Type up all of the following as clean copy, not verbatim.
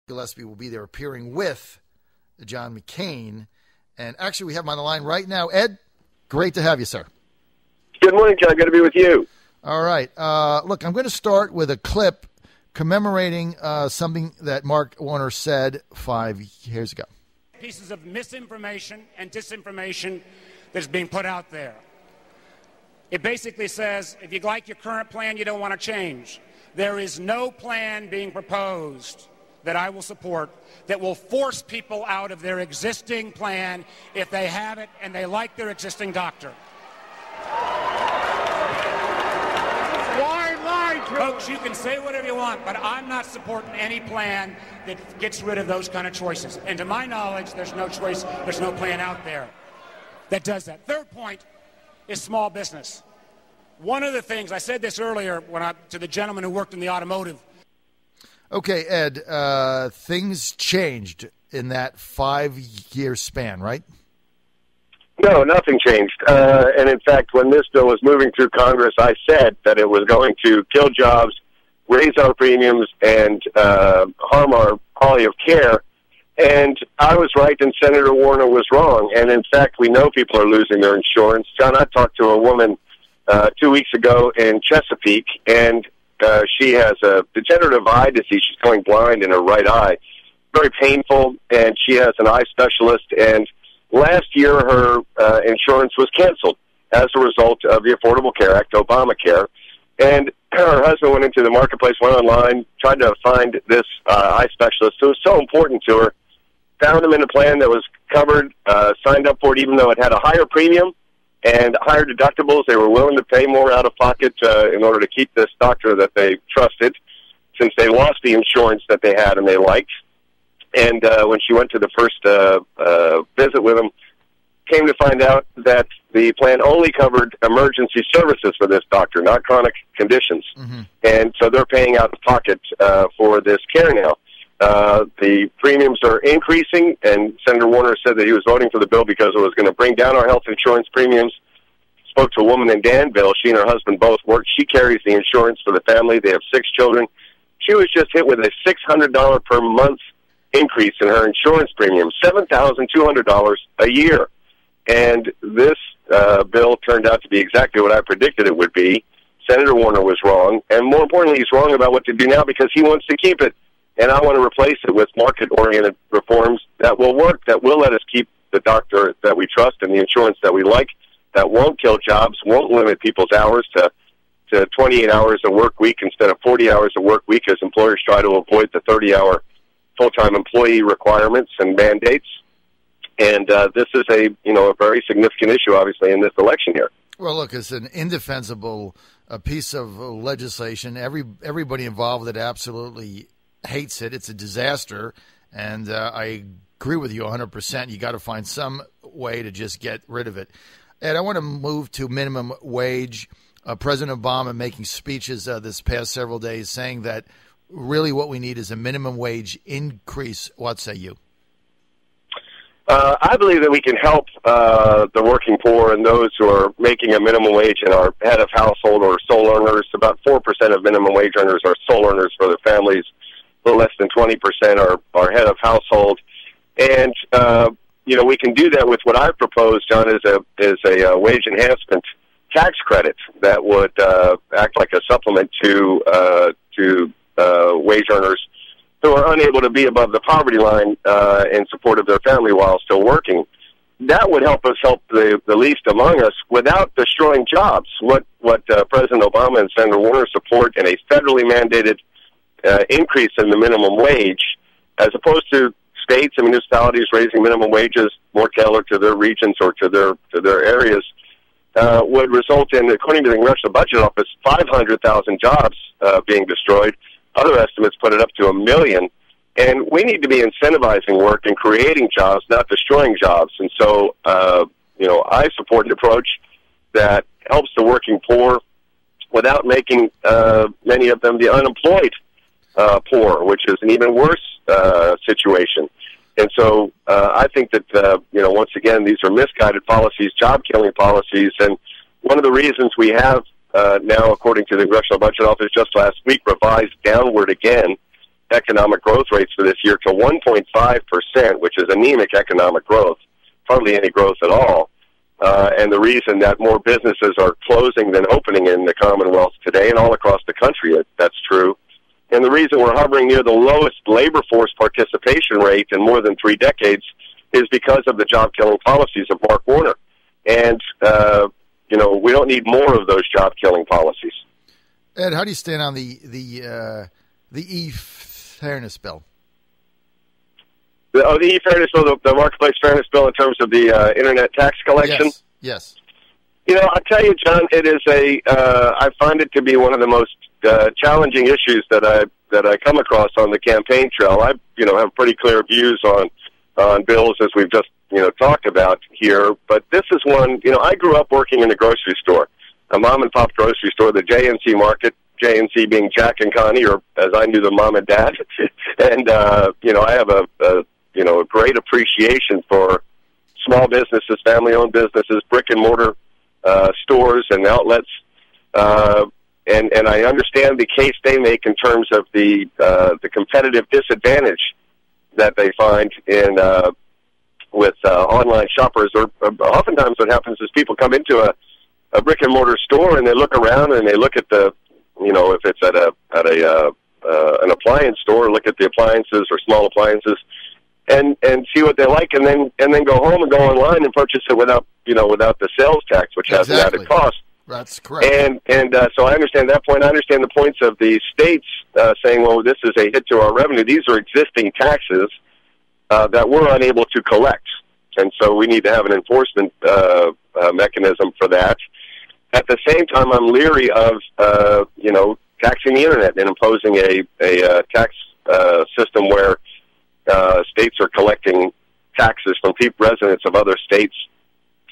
Gillespie will be there appearing with John McCain. And actually, we have him on the line right now. Ed, great to have you, sir. Good morning, John. Good to be with you. All right. Look, I'm going to start with a clip commemorating something that Mark Warner said 5 years ago. Pieces of misinformation and disinformation that's being put out there. It basically says, if you like your current plan, you don't want to change. There is no plan being proposed that I will support that will force people out of their existing plan if they have it and they like their existing doctor. Folks, you can say whatever you want, but I'm not supporting any plan that gets rid of those kind of choices. And to my knowledge, there's no choice, there's no plan out there that does that. Third point is small business. One of the things, I said this earlier to the gentleman who worked in the automotive. Okay, Ed, things changed in that 5-year span, right? No, nothing changed. And in fact, when this bill was moving through Congress, I said that it was going to kill jobs, raise our premiums, and harm our quality of care. And I was right, and Senator Warner was wrong. And in fact, we know people are losing their insurance. John, I talked to a woman 2 weeks ago in Chesapeake, and she has a degenerative eye disease. She's going blind in her right eye. Very painful, and she has an eye specialist. And last year, her insurance was canceled as a result of the Affordable Care Act, Obamacare. And her husband went into the marketplace, went online, tried to find this eye specialist who was so important to her, found him in a plan that was covered, signed up for it even though it had a higher premium and higher deductibles. They were willing to pay more out of pocket in order to keep this doctor that they trusted, since they lost the insurance that they had and they liked. And when she went to the first visit with him, came to find out that the plan only covered emergency services for this doctor, not chronic conditions. Mm-hmm. And so they're paying out of pocket for this care now. The premiums are increasing, and Senator Warner said that he was voting for the bill because it was going to bring down our health insurance premiums. Spoke to a woman in Danville. She and her husband both work. She carries the insurance for the family. They have 6 children. She was just hit with a $600 per month increase in her insurance premium, $7,200 a year. And this bill turned out to be exactly what I predicted it would be. Senator Warner was wrong, and more importantly, he's wrong about what to do now because he wants to keep it. And I want to replace it with market-oriented reforms that will work, that will let us keep the doctor that we trust and the insurance that we like, that won't kill jobs, won't limit people's hours to 28 hours a work week instead of 40 hours a work week as employers try to avoid the 30-hour full-time employee requirements and mandates. And this is a very significant issue, obviously, in this election here. Well, look, it's an indefensible piece of legislation. Everybody involved with it absolutely hates it. It's a disaster, and I agree with you 100%. You got to find some way to just get rid of it. And I want to move to minimum wage. President Obama making speeches this past several days saying that really what we need is a minimum wage increase. What say you? I believe that we can help the working poor and those who are making a minimum wage and are head of household or sole earners. About 4% of minimum wage earners are sole earners for their families. A little less than 20% are head of household. And, we can do that with what I've proposed, John, is a wage enhancement tax credit that would act like a supplement to wage earners who are unable to be above the poverty line in support of their family while still working. That would help us help the least among us without destroying jobs. What President Obama and Senator Warner support in a federally mandated increase in the minimum wage, as opposed to states and municipalities raising minimum wages more tailored to their regions or to their areas, would result in, according to the Congressional Budget Office, 500,000 jobs being destroyed. Other estimates put it up to 1 million. And we need to be incentivizing work and creating jobs, not destroying jobs. And so, I support an approach that helps the working poor without making many of them the unemployed poor, which is an even worse situation. And so I think that, once again, these are misguided policies, job-killing policies. And one of the reasons we have now, according to the Congressional Budget Office, just last week, revised downward again economic growth rates for this year to 1.5%, which is anemic economic growth, hardly any growth at all. And the reason that more businesses are closing than opening in the Commonwealth today and all across the country, that's true. And the reason we're hovering near the lowest labor force participation rate in more than 3 decades is because of the job-killing policies of Mark Warner. And, we don't need more of those job-killing policies. Ed, how do you stand on the e-fairness bill? The e-fairness bill, the marketplace fairness bill in terms of the Internet tax collection? Yes. I'll tell you, John, it is I find it to be one of the most challenging issues that I come across on the campaign trail. I, have pretty clear views on bills as we've just, talked about here. But this is one, I grew up working in a grocery store, a mom-and-pop grocery store, the JNC market, JNC being Jack and Connie, or as I knew them, Mom and Dad. And, I have a great appreciation for small businesses, family-owned businesses, brick-and-mortar stores and outlets. And I understand the case they make in terms of the competitive disadvantage that they find in with online shoppers. Or oftentimes, what happens is people come into a brick and mortar store and they look around and they look at the, if it's at an appliance store, look at the appliances or small appliances, and see what they like, and then go home and go online and purchase it without the sales tax, which has an added cost. That's correct. And so I understand that point. I understand the points of the states saying, well, this is a hit to our revenue. These are existing taxes that we're unable to collect. And so we need to have an enforcement mechanism for that. At the same time, I'm leery of, taxing the Internet and imposing a tax system where states are collecting taxes from residents of other states.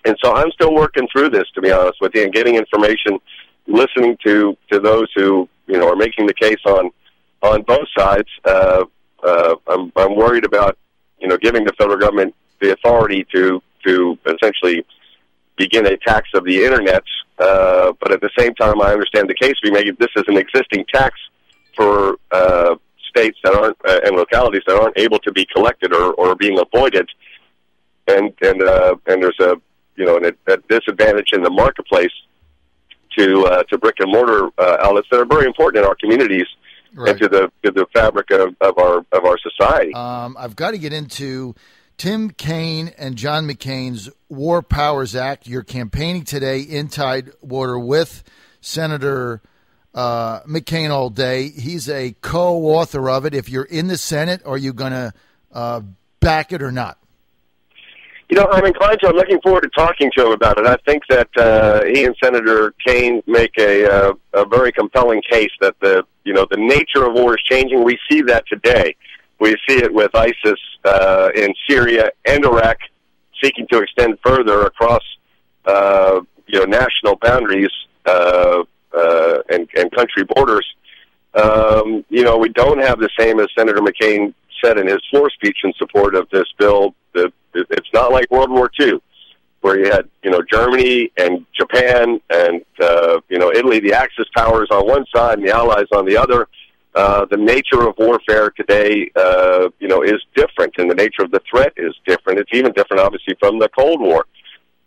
And so I'm still working through this, to be honest with you, and getting information, listening to those who, are making the case on both sides. I'm worried about, giving the federal government the authority to essentially begin a tax of the Internet. But at the same time, I understand the case we make. This is an existing tax for states that aren't and localities that aren't able to be collected or being avoided. And there's a disadvantage in the marketplace to brick and mortar outlets that are very important in our communities, right, and to the fabric of our society. I've got to get into Tim Kaine and John McCain's War Powers Act. You're campaigning today in Tidewater with Senator McCain all day. He's a co-author of it. If you're in the Senate, are you going to back it or not? I'm inclined to. I'm looking forward to talking to him about it. I think that he and Senator Kaine make a very compelling case that the nature of war is changing. We see that today. We see it with ISIS in Syria and Iraq, seeking to extend further across national boundaries and country borders. We don't have the same, as Senator McCain said in his floor speech in support of this bill. It's not like World War II, where you had, Germany and Japan and, Italy, the Axis powers on one side and the Allies on the other. The nature of warfare today, is different, and the nature of the threat is different. It's even different, obviously, from the Cold War.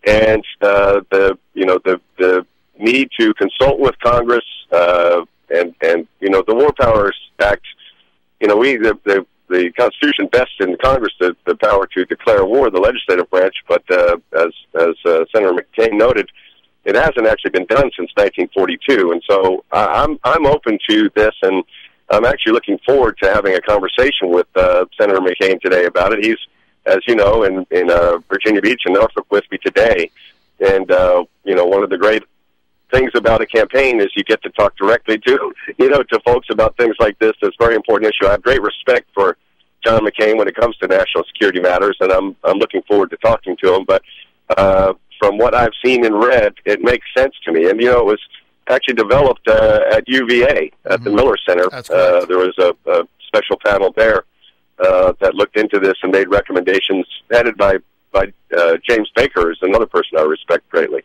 And, the need to consult with Congress, and the War Powers Act, the Constitution vests in Congress the power to declare war, the legislative branch, but as Senator McCain noted, it hasn't actually been done since 1942. And so I'm open to this, and I'm actually looking forward to having a conversation with Senator McCain today about it. He's, as you know, in Virginia Beach and Norfolk with me today. And, one of the great things about a campaign is you get to talk directly to folks about things like this. It's a very important issue. I have great respect for John McCain when it comes to national security matters, and I'm looking forward to talking to him. But from what I've seen and read, it makes sense to me. And, it was actually developed at UVA, at the Miller Center. There was a special panel there that looked into this and made recommendations headed by James Baker, who's another person I respect greatly.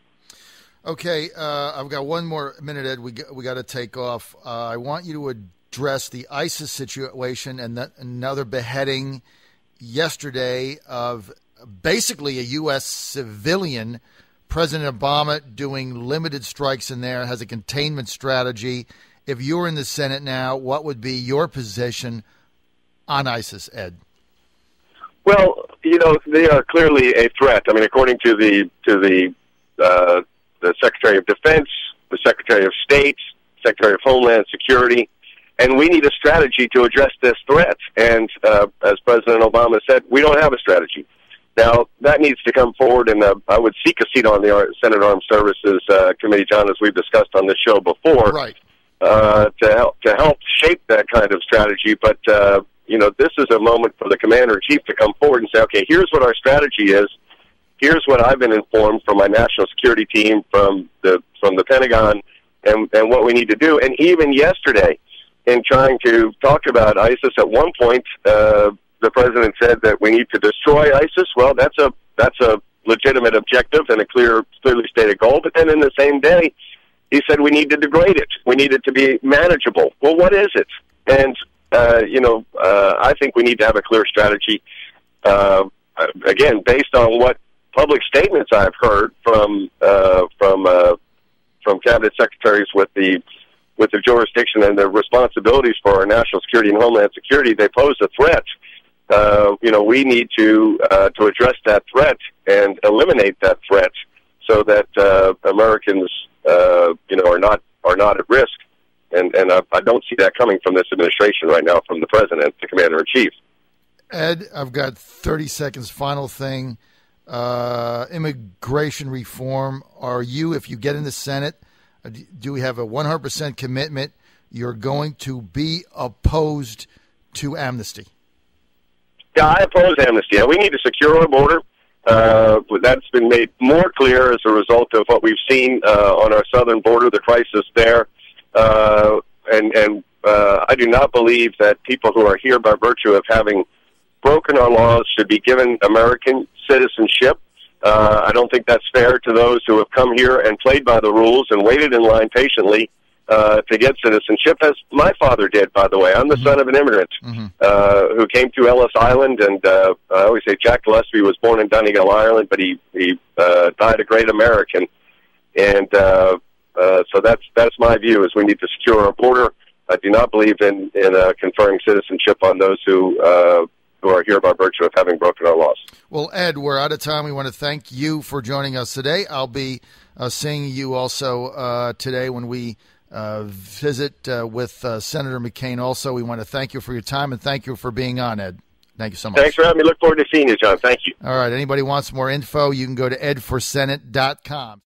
Okay, I've got one more minute, Ed. We got to take off. I want you to address the ISIS situation and another beheading yesterday of basically a U.S. civilian. President Obama doing limited strikes in there, has a containment strategy. If you were in the Senate now, what would be your position on ISIS, Ed? Well, they are clearly a threat. I mean, according to the Secretary of Defense, the Secretary of State, Secretary of Homeland Security, and we need a strategy to address this threat. And as President Obama said, we don't have a strategy. Now, that needs to come forward, and I would seek a seat on the Senate Armed Services Committee, John, as we've discussed on this show before, right? To help shape that kind of strategy. But this is a moment for the Commander-in-Chief to come forward and say, okay, here's what our strategy is. Here's what I've been informed from my national security team, from the Pentagon, and what we need to do. And even yesterday, in trying to talk about ISIS, at one point, the president said that we need to destroy ISIS. Well, that's a legitimate objective and a clearly stated goal. But then in the same day, he said we need to degrade it. We need it to be manageable. Well, what is it? And I think we need to have a clear strategy. Again, based on what public statements I've heard from cabinet secretaries with the jurisdiction and the responsibilities for our national security and homeland security, they pose a threat. We need to address that threat and eliminate that threat so that Americans, are not at risk. And I don't see that coming from this administration right now, from the president, the commander-in-chief. Ed, I've got 30 seconds. Final thing. Immigration reform. Are you, if you get in the Senate, do we have a 100% commitment you're going to be opposed to amnesty? Yeah, I oppose amnesty. We need to secure our border. That's been made more clear as a result of what we've seen on our southern border, the crisis there. And I do not believe that people who are here by virtue of having broken our laws should be given American citizenship. I don't think that's fair to those who have come here and played by the rules and waited in line patiently to get citizenship, as my father did, by the way. I'm the son of an immigrant who came to Ellis Island, and I always say Jack Gillespie was born in Donegal, Ireland, but he died a great American. And so that's my view, is we need to secure our border. I do not believe in conferring citizenship on those who are here by virtue of having broken our laws. Well, Ed, we're out of time. We want to thank you for joining us today. I'll be seeing you also today when we visit with Senator McCain. Also, we want to thank you for your time and thank you for being on, Ed. Thank you so much. Thanks for having me. Look forward to seeing you, John. Thank you. All right. Anybody wants more info, you can go to edforsenate.com.